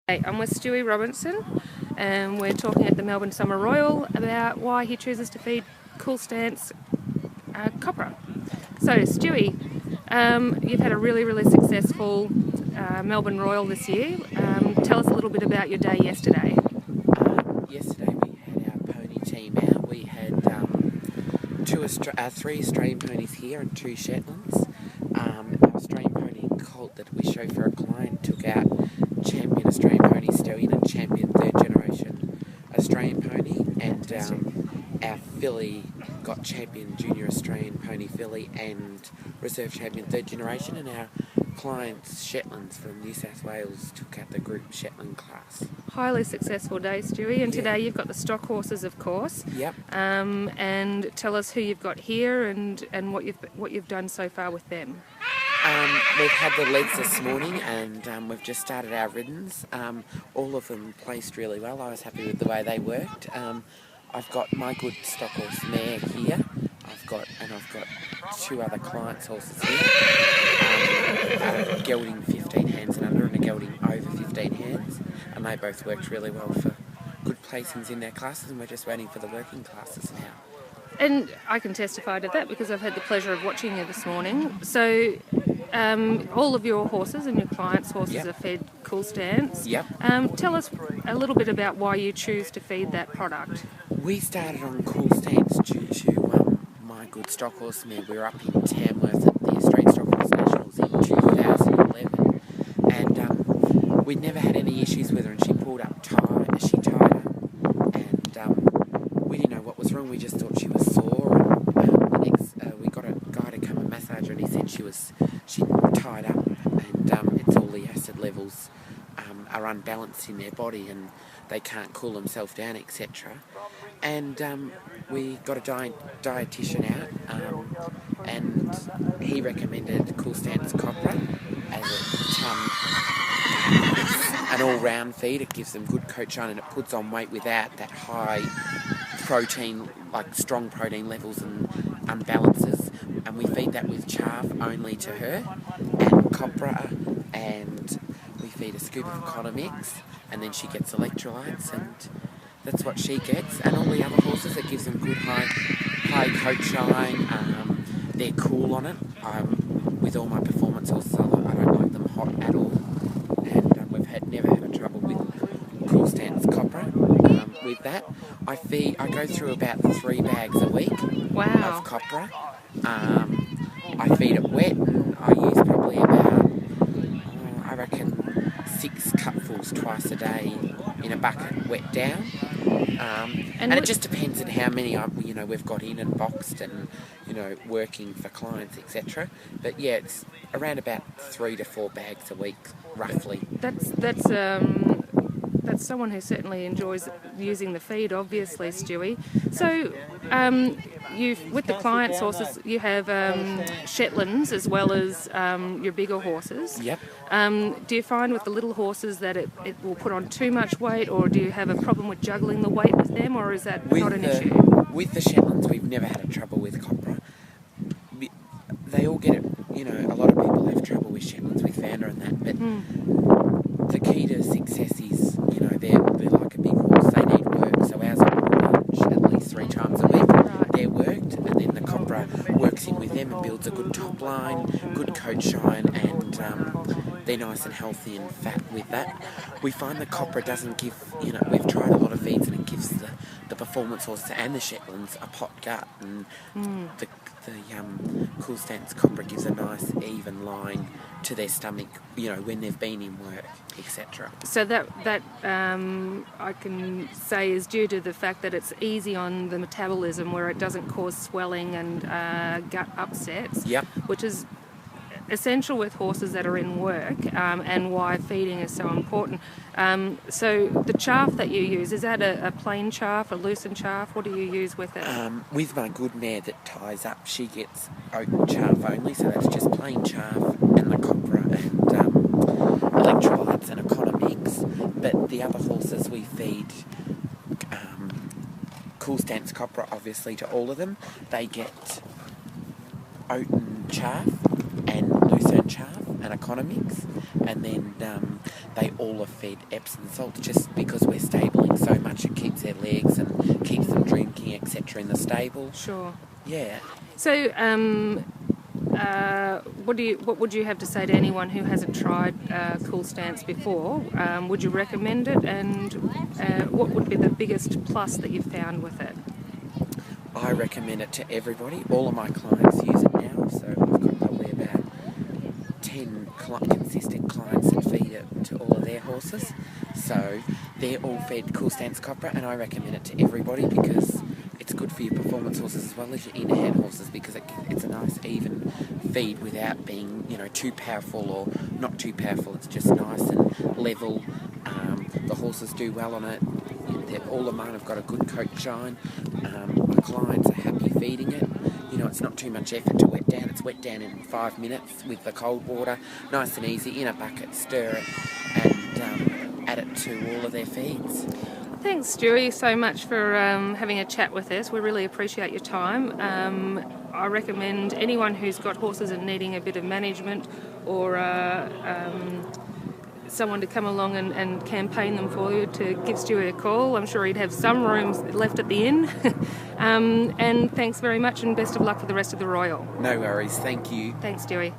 Hey, I'm with Stewart Robinson and we're talking at the Melbourne Summer Royal about why he chooses to feed CoolStance copra. So Stewie, you've had a really successful Melbourne Royal this year. Tell us a little bit about your day yesterday. Yesterday we had our pony team out. We had three Australian ponies here and two Shetlands. Our Australian pony colt that we show for a client took out champion Australian pony Stewie and champion third generation Australian pony, and our filly got champion junior Australian pony filly and reserve champion third generation, and our clients Shetlands from New South Wales took out the group Shetland class. Highly successful day, Stewie, and today you've got the stock horses, of course. Yep. And tell us who you've got here and what you've done so far with them. We've had the legs this morning, and we've just started our riddens. All of them placed really well. I was happy with the way they worked. I've got my good stock horse mare here. I've got two other clients' horses here. A gelding 15 hands and under, and a gelding over 15 hands, and they both worked really well for good placings in their classes, and we're just waiting for the working classes now. And I can testify to that because I've had the pleasure of watching you this morning. So all of your horses and your clients' horses are fed CoolStance. Yep. Tell us a little bit about why you choose to feed that product. We started on CoolStance due to my good stock horse mare. We were up in Tamworth at the Australian Stock Horse Nationals in 2011, and we'd never had any issues with her, and she pulled up tight. She tied up, and we didn't know what was wrong. We just thought she was sore. And we got a guy to come and massage her, and he said she tied up, and it's all the acid levels are unbalanced in their body, and they can't cool themselves down, etc. And we got a dietitian out, and he recommended CoolStance copra as it's an all-round feed. It gives them good coat shine, and it puts on weight without that high protein, like strong protein levels and unbalances. And we feed that with chaff only to her, and copra, and we feed a scoop of Economix, and then she gets electrolytes, and that's what she gets. And all the other horses, it gives them good high coat shine. They're cool on it. With all my performance horses, I don't like them hot at all, and we've never had trouble with CoolStance copra. With that, I go through about 3 bags a week of copra. I feed it wet, and I use probably about, I reckon, 6 cupfuls twice a day in a bucket, wet down. And it just depends on how many we've got in and boxed and working for clients, etc. But yeah, it's around about 3 to 4 bags a week, roughly. That's someone who certainly enjoys using the feed, obviously, Stewie. So, with the clients' horses, you have Shetlands as well as your bigger horses. Yep. Do you find with the little horses that it will put on too much weight, or do you have a problem with juggling the weight with them, or is that not an issue? With the Shetlands, we've never had a trouble with copra. They all get it. A lot of people have trouble with Shetlands, with founder and that, but the key to success is, they're like a big horse. They need work, so ours are on lunch at least 3 times a week. Right. They're worked, and then the copra works in with them and builds a good top line, good coat shine, and they're nice and healthy and fat with that. We find the copra doesn't give, we've tried a lot of feeds, and it gives the performance horse and the Shetlands a pot gut, and the CoolStance copra gives a nice even line to their stomach, when they've been in work, etc. So that I can say is due to the fact that it's easy on the metabolism, where it doesn't cause swelling and gut upsets. Yep. Which is essential with horses that are in work, and why feeding is so important. So the chaff that you use, is that a plain chaff, a loosened chaff? What do you use with it? With my good mare that ties up, she gets oat chaff only, so that's just plain chaff and the copra and electrolytes and Economix. But the other horses we feed CoolStance copra, obviously, to all of them. They get oat and chaff and lucerne chaff, and Economix, and then they all are fed Epsom salts just because we're stabling so much. It keeps their legs and keeps them drinking, etc. in the stable. Sure. Yeah. So, what would you have to say to anyone who hasn't tried CoolStance before? Would you recommend it, and what would be the biggest plus that you've found with it? I recommend it to everybody. All of my clients use it now, so I've got probably about 10 consistent clients that feed it to all of their horses. So they're all fed CoolStance copra, and I recommend it to everybody because it's good for your performance horses as well as your inner-hand horses, because it's a nice even feed without being, too powerful or not too powerful. It's just nice and level. The horses do well on it. All of mine have got a good coat shine. My clients are happy feeding it. It's not too much effort to wet down. It's wet down in 5 minutes with the cold water. Nice and easy, in a bucket, stir it, and add it to all of their feeds. Thanks, Stewie, so much for having a chat with us. We really appreciate your time. I recommend anyone who's got horses and needing a bit of management or someone to come along and campaign them for you to give Stewie a call. I'm sure he'd have some rooms left at the inn. And thanks very much, and best of luck for the rest of the Royal. No worries, thank you. Thanks, Stewie.